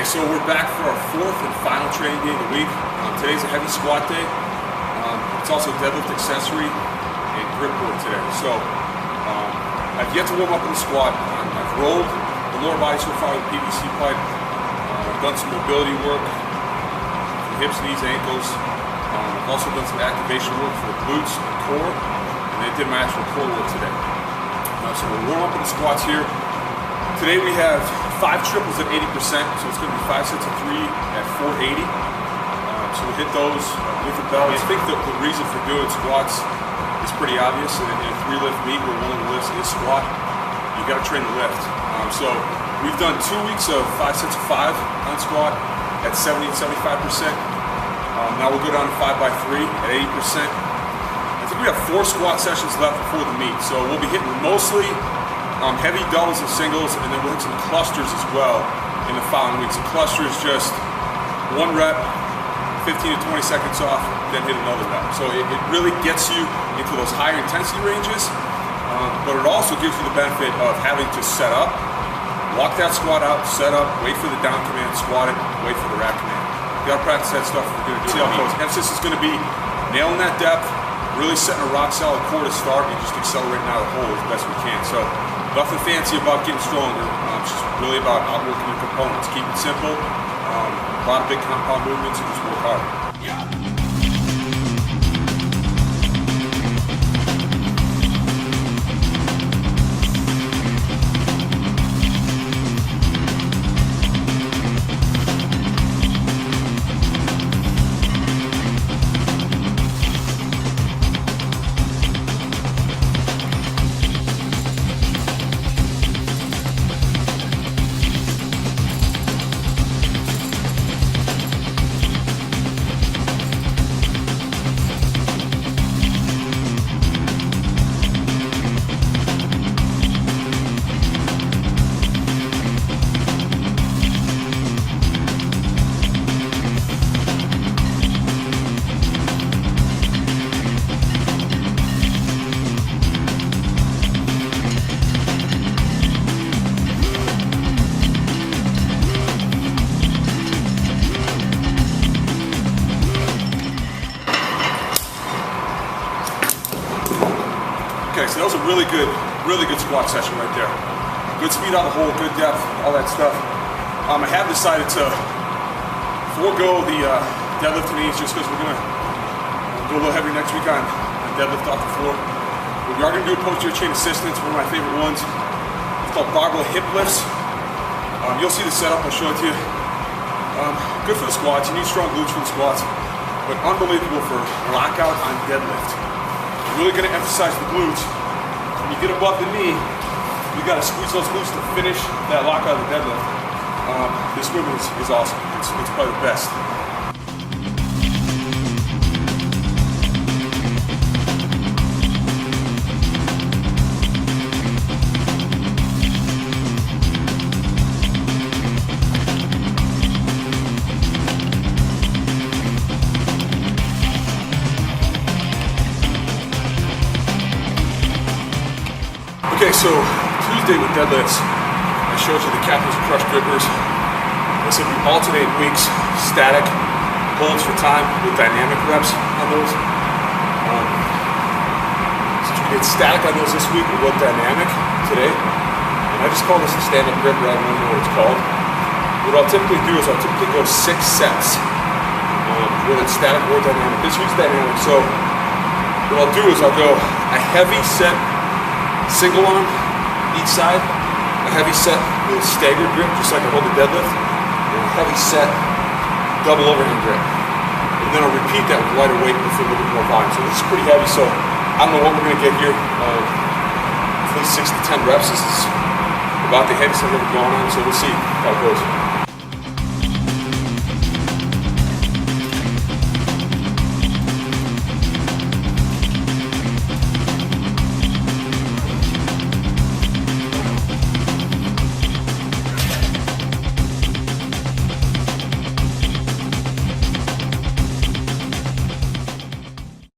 Okay, so we're back for our fourth and final training day of the week. Today's a heavy squat day. It's also deadlift accessory and grip work today. So I've yet to warm up in the squat. I've rolled the lower body so far with PVC pipe. I've done some mobility work for hips, knees, ankles. I've also done some activation work for the glutes and core, and I did my actual core work today. So we'll warm up in the squats here. Today we have 5 triples at 80%, so it's going to be 5 sets of 3 at 480. So we'll hit those with the belt. I think the reason for doing squats is pretty obvious. In a 3-lift meet where one of the lifts is squat, you got to train the lift. So we've done 2 weeks of 5 sets of 5 on squat at 70 and 75%. Now we'll go down to 5x3 at 80%. I think we have 4 squat sessions left before the meet, so we'll be hitting mostly heavy doubles and singles, and then we'll hit some clusters as well in the following weeks. A cluster is just 1 rep, 15 to 20 seconds off, then hit another rep. So it really gets you into those higher intensity ranges, but it also gives you the benefit of having to set up, walk that squat out, set up, wait for the down command, squat it, wait for the rack command. You gotta practice that stuff if we're gonna do it. Emphasis is gonna be nailing that depth, really setting a rock solid core to start, and just accelerating out of the hole as best we can. So nothing fancy about getting stronger. It's just really about outworking your components. Keep it simple. A lot of big compound movements and just work hard. Okay, so that was a really good squat session right there. Good speed out of the hole, good depth, all that stuff. I have decided to forego the deadlift to knees just because we're gonna go a little heavier next week on deadlift off the floor. But we are gonna do a posterior chain assistance, one of my favorite ones. It's called barbell hip lifts. You'll see the setup, I'll show it to you. Good for the squats, you need strong glutes for the squats, but unbelievable for lockout on deadlift. Really going to emphasize the glutes. When you get above the knee, you got to squeeze those glutes to finish that lockout of the deadlift. This movement is awesome. It's probably the best. Okay, so Tuesday with deadlifts, I showed you the captain's crush grippers. I said we alternate weeks, static, holds for time with dynamic reps on those. Since we did static on those this week, we went dynamic today. And I just call this a stand-up grip rather than what it's called. What I'll typically do is I'll typically go 6 sets, whether it's static or dynamic. This week's dynamic, so what I'll do is I'll go a heavy set single arm each side, a heavy set with a staggered grip, just like I hold the deadlift, and a heavy set double overhand grip. And then I'll repeat that with lighter weight with a little bit more volume. So this is pretty heavy, so I don't know what we're going to get here. At least 6 to 10 reps. This is about the heaviest I've ever gone on, so we'll see how it goes.